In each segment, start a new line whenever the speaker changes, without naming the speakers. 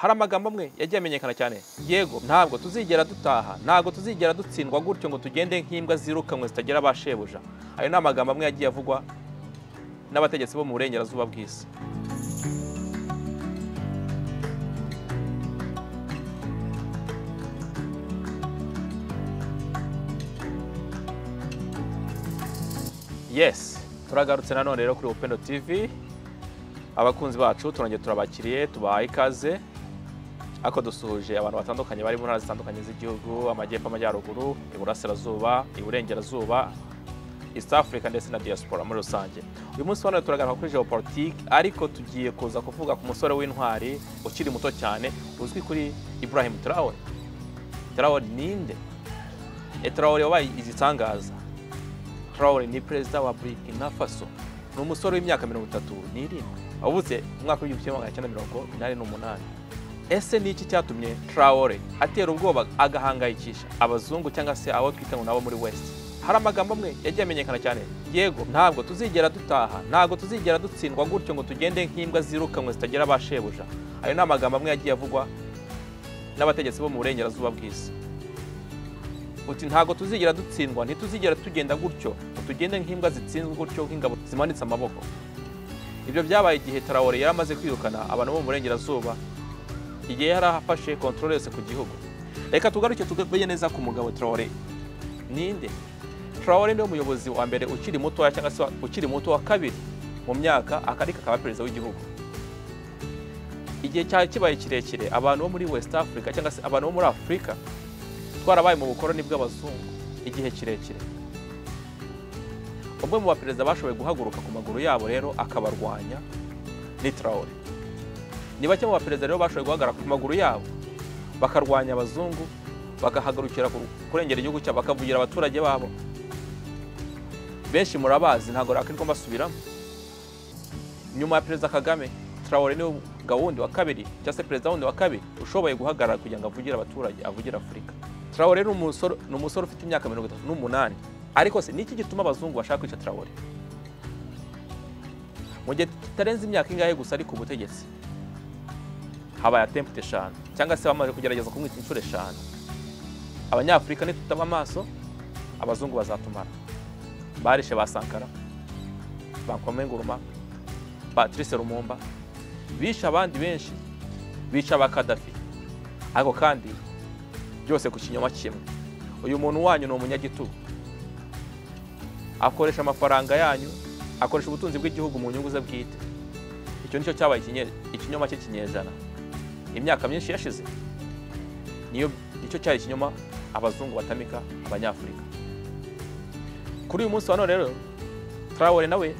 hari amagambo amwe yagiye amenyekana cyane, yego ntabwo tuzigera dutaha, ntabwo tuzigera dutsindwa gutyo ngo tugende nk'imbwa zirukanwe zitagira abashebuja. Ayo ni amagambo amwe yagiye avugwa n'abategetsi bo mu burengerazuba bw'isi. Yes, turagarutse nanone rero kuri Upendo TV. Abakunzi bacu turongeye turabakiriye, tubahaye ikaze. Ako dusuhuje abantu batandukanye bari mu ntara zitandukanye z'igihugu, amajyepfo, amajyaruguru, iburasirazuba, iburengerazuba, East Africa ndetse na diaspora muri rusange. Uyu munsi hano turagaruka kuri geopolitique, ariko tugiye kuza kuvuga ku musore w'intwari ukiri muto cyane uzwi kuri Ibrahim Traoré. Traoré ninde? Traoré wabaye igitangaza. Traoré ni perezida wa Burkina Faso. Ni umusore w'imyaka 37 avutse mu mwaka w'1988. Ese ni iki cyatumye Traoré atera ubwoba agahangayikisha abazungu cyangwa se abo twita ngo nabo muri West? Hari amagambo amwe yagiye amenyekana cyane, yego ntabwo tuzigera dutaha, ntabwo tuzigera dutsindwa gutyo ngo tugende nk'imbwa zirukanwe zitagira abashebuja. Ayo ni amagambo amwe yagiye avugwa n'abategetsi bo mu burengerazuba bw'isi. Uti ntabwo tuzigera dutsindwa, ntituzigera tugenda gutyo ngo tugende nk'imbwa zitsinzwe gutyo nk'ingabo zimanitse amaboko. Ibyo byabaye igihe Traoré yaramaze kwirukana abantu bo mu burengerazuba, igihe yarafashe control yose ku gihugu. Reka tugaruke tugabe neza ku mugabo Traoré. Ninde? Traoré ni umuyobozi wa mbere ukiri muto cyangwa se ukiri muto wa kabiri mu myaka akarika kaba perezida w'igihugu. Igihe cyari kibaye kirekire abantu bo muri West Africa cyangwa se abantu bo muri Afrika twarabaye mu bukoroni bw'abazungu igihe kirekire. Umwe mu baperezida bashoboye guhaguruka ku maguru yabo rero akabarwanya ni Traoré. Ni bake mu baperezida rero bashoboye guhagarara ku maguru yabo bakarwanya abazungu, bagahagurukira kurengera igihugu cyabo, bakavugira abaturage babo. Benshi murabazi, ntago rakirwa basubiramo. Nyuma ya Perezida Kagame, Traoré ni gahunda wa kabiri cyangwa se perezida wundi wa kabiri ushoboye guhagarara kugira ngo avugire abaturage, avugire Afurika. Traoré ni umusore ufite imyaka 38, ariko se niki gituma abazungu bashaka kwica Traoré? Mu gihe kitarenze imyaka ingahe gusa ari ku butegetsi, habaye attempt 5 cyangwa se bamaze kugerageza kumwica inshuro 5. Abanyafurika nitutaba amaso, abazungu bazatumara. Barishe ba Sankara, Bankwame Nkrumah, Patrice Lumumba, bisha abandi benshi, bisha ba Gaddafi. Ariko kandi byose ku kinyoma kimwe. Uyu muntu wanyu ni umunyagitugu, akoresha amafaranga yanyu, akoresha ubutunzi bw'igihugu mu nyungu ze bwite. Icyo nicyo cyabaye ikinyoma cy'ikinyejana. Imyaka myinshi yashize nicyo cyari ikinyoma abazungu batamika abanyafurika. Kuri uyu munsi hano rero Traoré nawe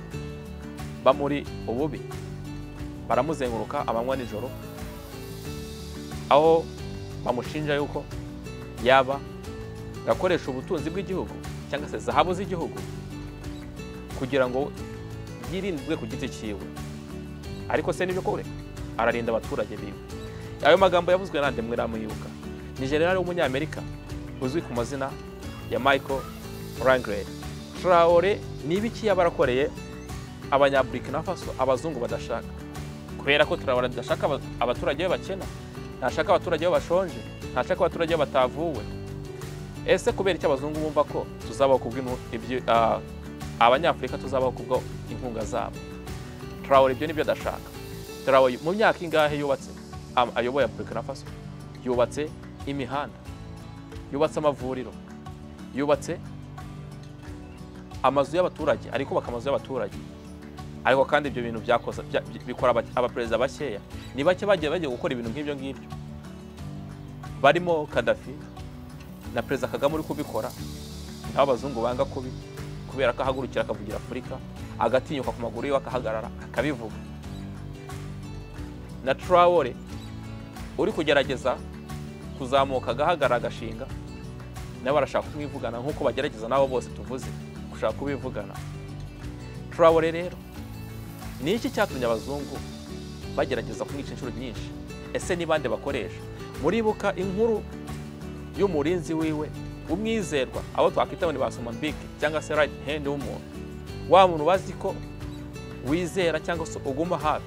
bamuri ububi, baramuzenguruka amanywa nijoro, aho bamushinja yuko yaba gakoresha ubutunzi bw'igihugu cyangwa se zahabu z'igihugu kugira ngo yirindwe ku giti cyiwe. Ariko se nibyo kore ararinda abaturage biwe. Ayo magambo yavuzwe nande mwiramuyibuka? Ni general w'umunyamerika uzwi ku mazina ya Michael Langley. Traoré nibiki yabarakoreye abanyaburkina Faso abazungu badashaka? Kubera ko Traoré adashaka abaturage bakena, ntashaka abaturage bashonje, ntashaka abaturage batavuwe. Ese kubera iki abazungu bumva ko tuzabaho kubw'intu ibyo abanyafurika tuzabaho kubwo inkunga zabo? Traoré ibyo nibyo adashaka. Traoré mu myaka ingahe yubatse ayoboye Burkina Faso? Yubatse imihanda, yubatse amavuriro, yubatse amazu y'abaturage, ariko bakamazu y'abaturage. Ariko kandi ibyo bintu byakoze bikora abaperezida bakeya. Ni bake bagiye gukora ibintu nk'ibyo ngibyo. Barimo Gaddafi na Perezida Kagame uri kubikora. Nabo abazungu banga kubi kubera ko ahagurukira akavugira Afurika, agatinyuka ku maguru yiwe akahagarara akabivuga. Na Traoré uri kugerageza kuzamuka agahagarara agashinga, nabo barashaka kumwivugana nk'uko bagerageza nabo bose tuvuze gushaka kubivugana. Traoré rero ni iki cyatumye abazungu bagerageza kumwica inshuro nyinshi? Ese ni bande bakoresha? Muribuka inkuru y'umurinzi wiwe umwizerwa, abo twakwita ni basoma mbiki cyangwa se right hand w'umuntu, wa muntu bazi ko wizera cyangwa se uguma hafi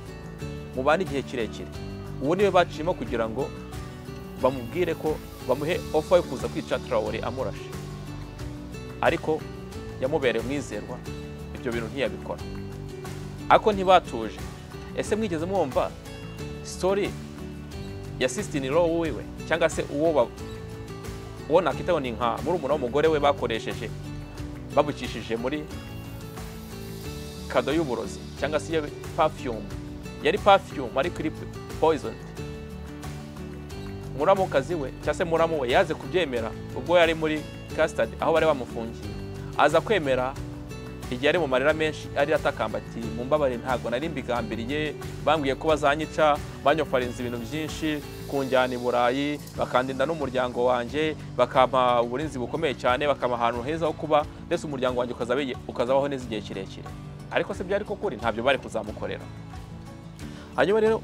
mubana igihe kirekire. uwo niwe baciyemo kugira ngo bamubwire ko bamuhe offer yo kuza kwica Traoré amurashe, ariko yamubereye mwizerwa, ibyo bintu ntiyabikora. Ako ntibatuje. Ese mwigeze mwumva story ya Sistine Law wiwe cyangwa se uwo nakitaho ni nka murumuna w'umugore we bakoresheje babukishije muri kado y'uburozi cyangwa se perfume, yari perfume ariko iri poison. Muramukazi we cyangwa se muramu we yaze kubyemera ubwo yari muri custody aho bari bamufungiye, aza kwemera igihe ari mu marira menshi ari atakamba ati mumbabare ntago nari mbigambiriye, bambwiye ko bazanyica, banyofarinze ibintu byinshi, kunjyana i Burayi, bakandinda n'umuryango wanje, bakampa uburinzi bukomeye cyane, bakampa ahantu heza ho kuba, ndetse umuryango wanje ukazabaho neza igihe kirekire. Ariko se byari ko kuri ntabyo bari kuzamukorera. Hanyuma rero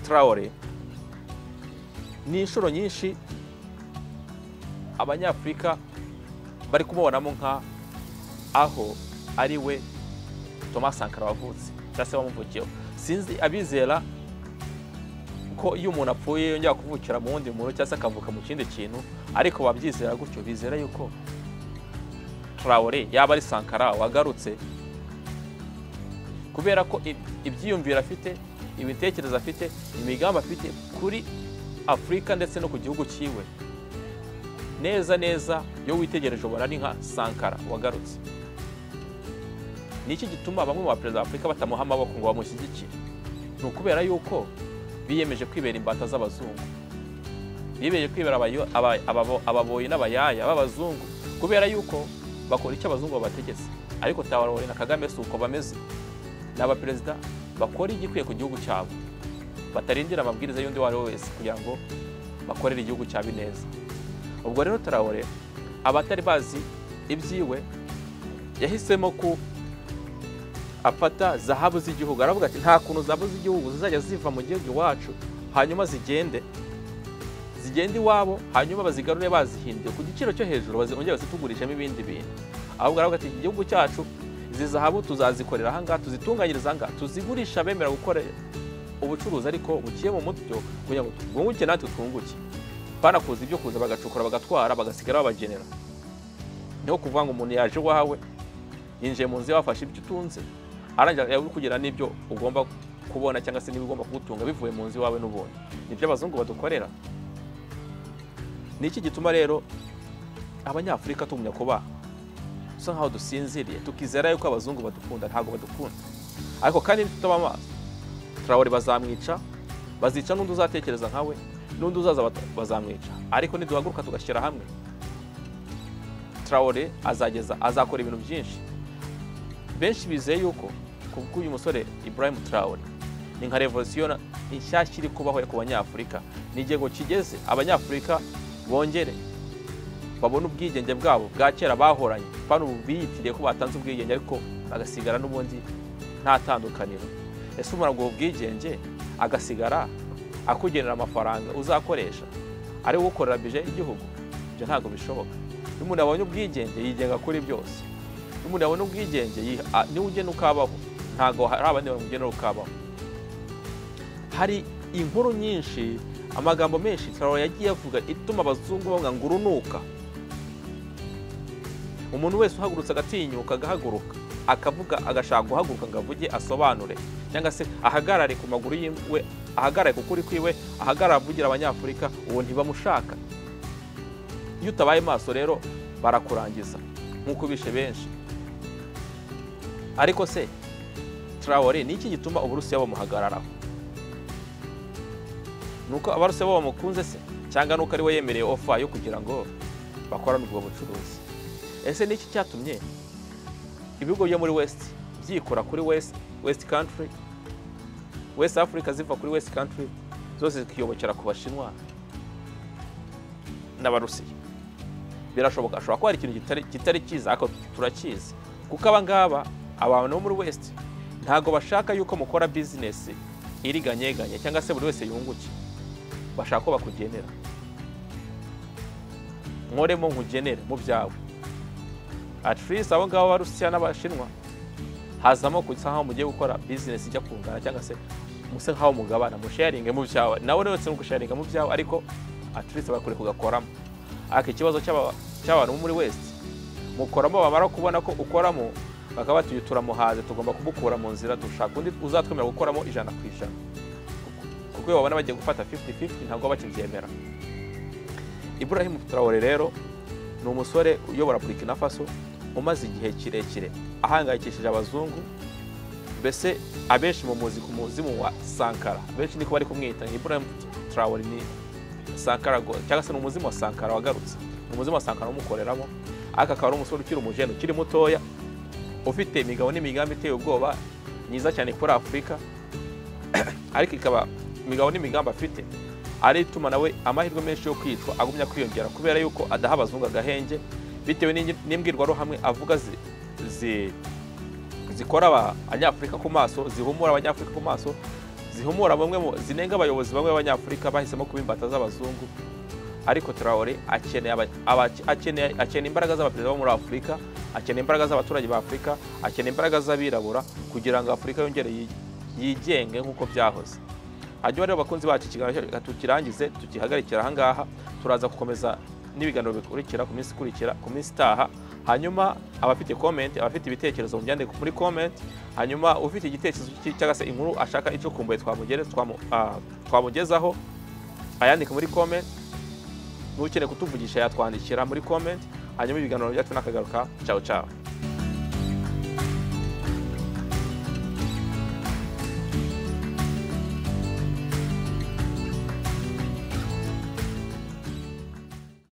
Traoré ni inshuro nyinshi Abanyafurika bari kumubonamo nka aho ari we Thomas Sankara wavutse cyangwa se wamuvukiyeho. Sinzi abizera ko iyo umuntu apfuye yongera kuvukira mu wundi muntu cyangwa se akavuka mu kindi kintu, ariko babyizera gutyo, bizera yuko Traoré yaba ari Sankara wagarutse, kubera ko ibyiyumvira afite, ibitekerezo afite, imigambi afite kuri Afurika ndetse no ku gihugu cyiwe, neza neza yo witegereje ubona ari nka Sankara wagarutse. Niki gituma bamwe mu baperezida ba Afurika batamuha amaboko ngo bamushyigikire? Ni ukubera yuko biyemeje kwibera imbata z'abazungu, biyemeje kwibera ababoyi n'abayaya b'abazungu, kubera yuko bakora icyo abazungu babategetse. Ariko Traoré na Kagame si uko bameze. Ni abaperezida bakora igikwiye ku gihugu cyabo, batarindira amabwiriza y'undi wari wese kugira ngo bakorere igihugu cyabo neza. Ubwo rero Traoré abatari bazi ibyiwe yahisemo ku afata zahabu z'igihugu, aravuga ati nta kuntu zahabu z'igihugu zizajya ziva mu gihugu iwacu hanyuma zigende iwabo, hanyuma bazigarure bazihinduye ku giciro cyo hejuru, bazongera bazitugurishamo ibindi bintu. Ahubwo aravuga ati igihugu cyacu izi zahabu tuzazikorera ahangaha, tuzitunganyiriza ahangaha, tuzigurisha bemera gukora ubucuruzi ariko bukiye mu mutyo kugira ngo twunguke natwe twunguke, bana kuza ibyo kuza bagacukura bagatwara bagasigara babagenera. Niho kuvuga ngo umuntu yaje wawe yinjiye mu nzu yafashe ibyo utunze, arangira yawe kugira n'ibyo ugomba kubona cyangwa se niba ugomba kugutunga bivuye mu nzu wawe n'ubundi. Nibyo abazungu badukorera. Niki gituma rero Abanyafurika tumenya kuba usa nkaho dusinziriye tukizera yuko abazungu badukunda? Ntago badukunda. Ariko kandi tutaba amaso, Traoré bazamwica, bazica n'undi uzatekereza nkawe, n'undi uzaza bazamwica. Ariko niduhaguruka tugashyira hamwe, Traoré azakora ibintu byinshi. Benshi bizeye yuko kubwo uyu musore Ibrahim Traoré ni nka revolution inshyashya iri kubaho ku Banyafurika. N'igihe ngo kigeze Abanyafurika bongere babona ubwigenge bwabo bwa kera bahoranye, pano biyitiriye ko batanze ubwigenge ariko agasigara n'ubundi nta tandukaniro. Ese umara ngo ubwigenge agasigara akugenera amafaranga uzakoresha ari gukorera budget y'igihugu? Ibyo ntago bishoboka. Umuntu abonye ubwigenge yigenga kuri byose. Umuntu abonye ubwigenge ni ugena ukabaho, ntago hari abandi bamugenera ukabaho. Hari inkuru nyinshi, amagambo menshi Traoré yagiye avuga ituma abazungu bavuga ngo urunuka. Umuntu wese uhagurutse agatinyuka agahaguruka akavuga agashaka guhaguruka ngo avuge asobanure cyangwa se ahagarare ku maguru yiwe, ahagarare ku kuri kwiwe, ahagarare avugira Abanyafurika, uwo ntibamushaka. Iyo utabaye maso rero barakurangiza nk'uko bishe benshi. Ariko se Traoré niki gituma Uburusiya bamuhagararaho? Nuko Abarusiya bamukunze se cyangwa nuko ari we yemereye offer yo kugira ngo bakorane ubwo bucuruzi? Ese niki cyatumye ibihugu byo muri West byikora kuri West country, West Africa ziva kuri West country zose zikiyobokera ku Bashinwa n'Abarusiya? Birashoboka, ashobora kuba ari ikintu kitari cyiza, ariko turakizi kuko abangaba abantu bo muri West ntago bashaka yuko mukora business iriganyeganye cyangwa se buri wese yunguke. Bashaka ko bakugenera, nkoremo nkugenere mu byawe. At least abo ngabo Abarusiya n'Abashinwa hazamo kusa nkaho mugiye gukora business ijya kungana cyangwa se muse nkaho mugabana mu sharing mu byawe nawe rero no gusharinga mu byawe ariko at least bakure kugakoramo aka ikibazo cy'abantu muri West mukoramo bamara kubona ko ukoramo bakaba tuyutura muhaze tugomba kubukura mu nzira dushaka undi uzatwemera gukoramo 100%. Kuko babona bagiye gufata 50-50 ntabwo bakibyemera. Ibrahim Traoré rero ni umusore uyobora Burkina Faso umaze igihe kirekire ahangayikishije abazungu, mbese abenshi mu muzi ku muzimu wa Sankara, abenshi niko bari kumwita. Ibrahim Traoré ni Sankara go cyangwa se umuzimu wa Sankara wagarutse, umuzimu wa Sankara umukoreramo. Aka akaba ari umusore ukiri umujene ukiri mutoya ufite imigabo n'imigambi iteye ubwoba myiza cyane kuri Afurika, ariko ikaba imigabo n'imigambi afite ari ituma nawe amahirwe menshi yo kwitwa agumya kwiyongera kubera yuko adaha abazungu agahenge bitewe n'imbwirwaruhame avuga zikora abanyafurika ku maso, zihumura abanyafurika ku maso, zihumura bamwe mu zinenga abayobozi bamwe b'abanyafurika bahisemo kubimbata z'abazungu. Ariko Traoré akeneye imbaraga z'abaperezida bo muri Afurika, akeneye imbaraga z'abaturage ba Afurika, akeneye imbaraga z'abirabura kugira ngo Afurika yongere yigenge nk'uko byahoze. Hanyuma rero bakunzi bacu ikiganiro tukirangize tukihagarikira aha ngaha, turaza gukomeza n'ibiganiro bikurikira ku minsi ikurikira ku minsi itaha. Hanyuma abafite comment, abafite ibitekerezo mbyande muri comment, hanyuma ufite igitekerezo cyangwa se inkuru ashaka icyo kumbuye twamugezaho ayandika muri comment, n'ukeneye kutuvugisha yatwandikira muri comment, hanyuma ibiganiro byacu nakagaruka. Ciao ciao.